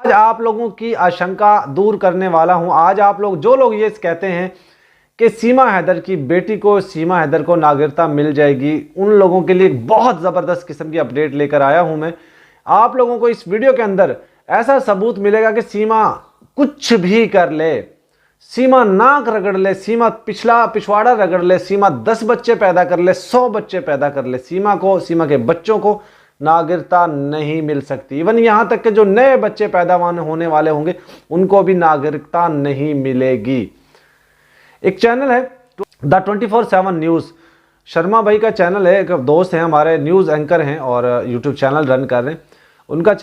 आज आप लोगों की आशंका दूर करने वाला हूं। आज आप लोग जो लोग ये कहते हैं कि सीमा हैदर की बेटी को, सीमा हैदर को नागरिकता मिल जाएगी, उन लोगों के लिए एक बहुत ज़बरदस्त किस्म की अपडेट लेकर आया हूं मैं। आप लोगों को इस वीडियो के अंदर ऐसा सबूत मिलेगा कि सीमा कुछ भी कर ले, सीमा नाक रगड़ ले, सीमा पिछवाड़ा रगड़ ले, सीमा 10 बच्चे पैदा कर ले, 100 बच्चे पैदा कर ले, सीमा को, सीमा के बच्चों को नागरिकता नहीं मिल सकती। इवन यहां तक कि जो नए बच्चे पैदा होने वाले होंगे उनको भी नागरिकता नहीं मिलेगी। एक चैनल है द 24/7 न्यूज़, शर्मा भाई का चैनल है, एक दोस्त हैं हमारे, न्यूज़ एंकर हैं और यूट्यूब चैनल रन कर रहे हैं। उनके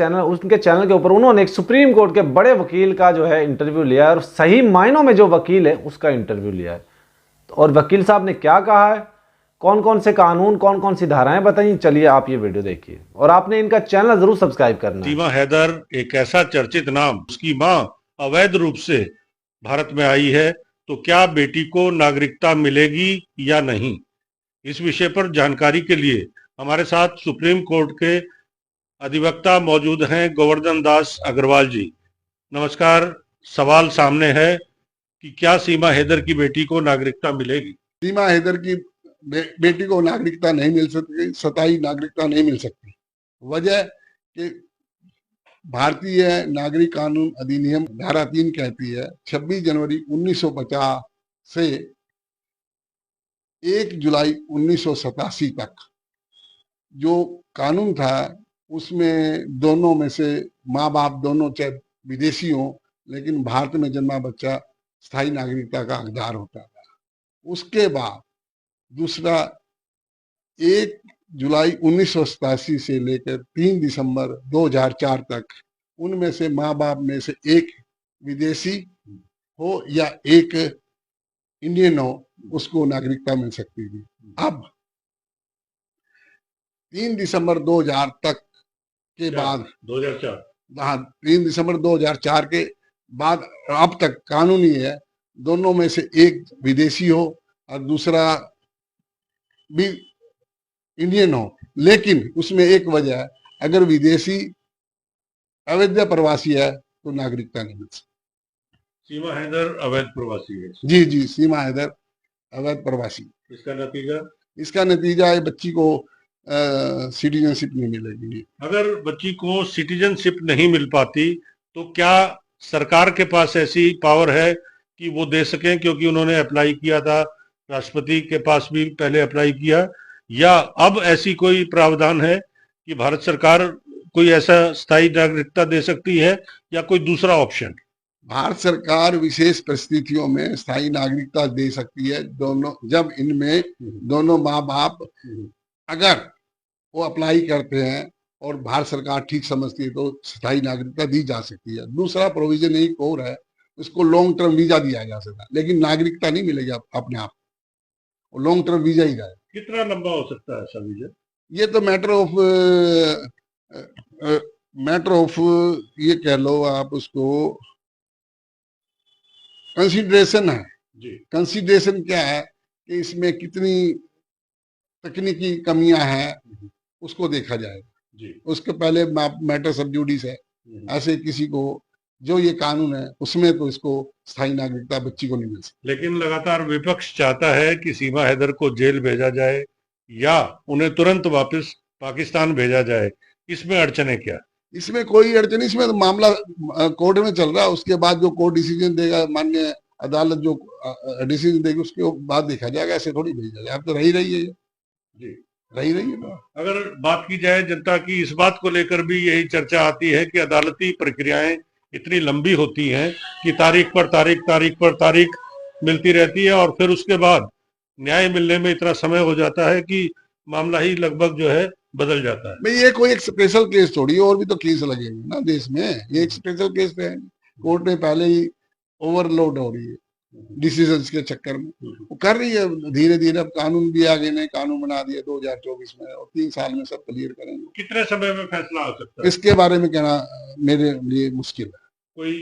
चैनल के ऊपर उन्होंने एक सुप्रीम कोर्ट के बड़े वकील का जो है इंटरव्यू लिया है, और सही मायनों में जो वकील है उसका इंटरव्यू लिया है। और वकील साहब ने क्या कहा है, कौन कौन से कानून, कौन कौन सी धाराएं बताइए, चलिए आप ये वीडियो देखिए और आपने इनका चैनल जरूर सब्सक्राइब करना है। सीमा हैदर एक ऐसा चर्चित नाम, उसकी मां अवैध रूप से भारत में आई है, तो क्या बेटी को नागरिकता मिलेगी या नहीं? इस विषय पर जानकारी के लिए हमारे साथ सुप्रीम कोर्ट के अधिवक्ता मौजूद हैं, गोवर्धन दास अग्रवाल जी। नमस्कार। सवाल सामने है कि क्या सीमा हैदर की बेटी को नागरिकता मिलेगी? सीमा हैदर की बेटी को नागरिकता नहीं मिल सकती, स्थायी नागरिकता नहीं मिल सकती। वजह कि भारतीय नागरिक कानून अधिनियम धारा 3 कहती है 26 जनवरी 1950 से 1 जुलाई 1987 तक जो कानून था उसमें दोनों में से माँ बाप दोनों चाहे विदेशी हो, लेकिन भारत में जन्मा बच्चा स्थायी नागरिकता का हकदार होता था। उसके बाद दूसरा 1 जुलाई 1987 से लेकर 3 दिसंबर 2004 तक उनमें से माँ बाप में से एक विदेशी हो या एक इंडियन हो, उसको नागरिकता मिल सकती थी। अब 3 दिसंबर 2000 तक के बाद 2004, हाँ, 3 दिसंबर 2004 के बाद अब तक कानून ये है दोनों में से एक विदेशी हो और दूसरा भी इंडियन हो, लेकिन उसमें एक वजह है, अगर विदेशी अवैध प्रवासी है तो नागरिकता नहीं मिल सकती। सीमा हैदर अवैध प्रवासी है। जी जी, सीमा हैदर अवैध प्रवासी। इसका नतीजा है बच्ची को सिटीजनशिप नहीं मिलेगी। अगर बच्ची को सिटीजनशिप नहीं मिल पाती तो क्या सरकार के पास ऐसी पावर है कि वो दे सकें? क्योंकि उन्होंने अप्लाई किया था, राष्ट्रपति के पास भी पहले अप्लाई किया, या अब ऐसी कोई प्रावधान है कि भारत सरकार कोई ऐसा स्थायी नागरिकता दे सकती है, या कोई दूसरा ऑप्शन? भारत सरकार विशेष परिस्थितियों में स्थायी नागरिकता दे सकती है, दोनों जब इनमें दोनों माँ बाप अगर वो अप्लाई करते हैं और भारत सरकार ठीक समझती है तो स्थायी नागरिकता दी जा सकती है। दूसरा प्रोविजन एक और है, उसको लॉन्ग टर्म वीजा दिया जा सकता है, लेकिन नागरिकता नहीं मिलेगी अपने आप, लॉन्ग टर्म वीजा ही रहेगा। कितना लंबा हो सकता है ऐसा वीजा? ये तो मैटर ऑफ ये कह लो आप उसको, कंसिडरेशन है जी। कंसिडरेशन क्या है कि इसमें कितनी तकनीकी कमियां हैं उसको देखा जाएगा जी। उसके पहले मैटर सब जुडिस है। ऐसे किसी को जो ये कानून है उसमें तो इसको स्थायी नागरिकता बच्ची को नहीं मिल सकती। लेकिन लगातार विपक्ष चाहता है कि सीमा हैदर को जेल भेजा जाए या उन्हें तुरंत वापस पाकिस्तान भेजा जाए। इसमें अड़चने क्या? इसमें कोई अड़चन, इसमें तो मामला कोर्ट में चल रहा है, उसके बाद जो कोर्ट डिसीजन देगा, माननीय अदालत जो डिसीजन देगी उसके बाद देखा जाएगा। ऐसे थोड़ी भेजा जाए, अब तो रही है जी, रही है ना। अगर बात की जाए जनता की, इस बात को लेकर भी यही चर्चा आती है कि अदालती प्रक्रियाएं इतनी लंबी होती हैं कि तारीख पर तारीख मिलती रहती है, और फिर उसके बाद न्याय मिलने में इतना समय हो जाता है कि मामला ही लगभग जो है बदल जाता है। भाई ये कोई एक स्पेशल केस थोड़ी है, और भी तो केस लगे हुए ना देश में। ये एक स्पेशल केस है, कोर्ट में पहले ही ओवरलोड हो रही है डिसीजंस के चक्कर में, वो कर रही है धीरे धीरे। अब कानून भी आगे नए कानून बना दिए 2024 में, और 3 साल में सब क्लियर करेंगे। कितने समय में फैसला आ सकता है? इसके बारे में कहना मेरे लिए मुश्किल है। कोई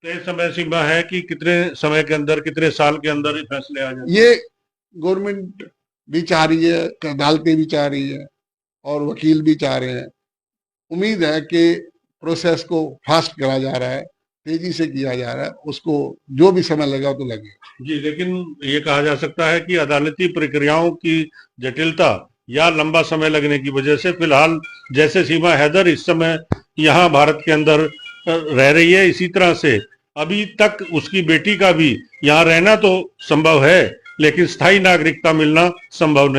तय समय सीमा है कि कितने समय के अंदर, कितने साल के अंदर फैसले आ जाए? ये गवर्नमेंट भी चाह रही है, अदालतें भी चाह रही है और वकील भी चाह रहे हैं। उम्मीद है कि प्रोसेस को फास्ट करा जा रहा है, तेजी से किया जा रहा है। उसको जो भी समय लगा तो लगेगा। जी, लेकिन ये कहा जा सकता है कि अदालती प्रक्रियाओं की जटिलता या लंबा समय लगने की वजह से फिलहाल जैसे सीमा हैदर इस समय यहाँ भारत के अंदर रह रही है, इसी तरह से अभी तक उसकी बेटी का भी यहाँ रहना तो संभव है, लेकिन स्थायी नागरिकता मिलना संभव नहीं।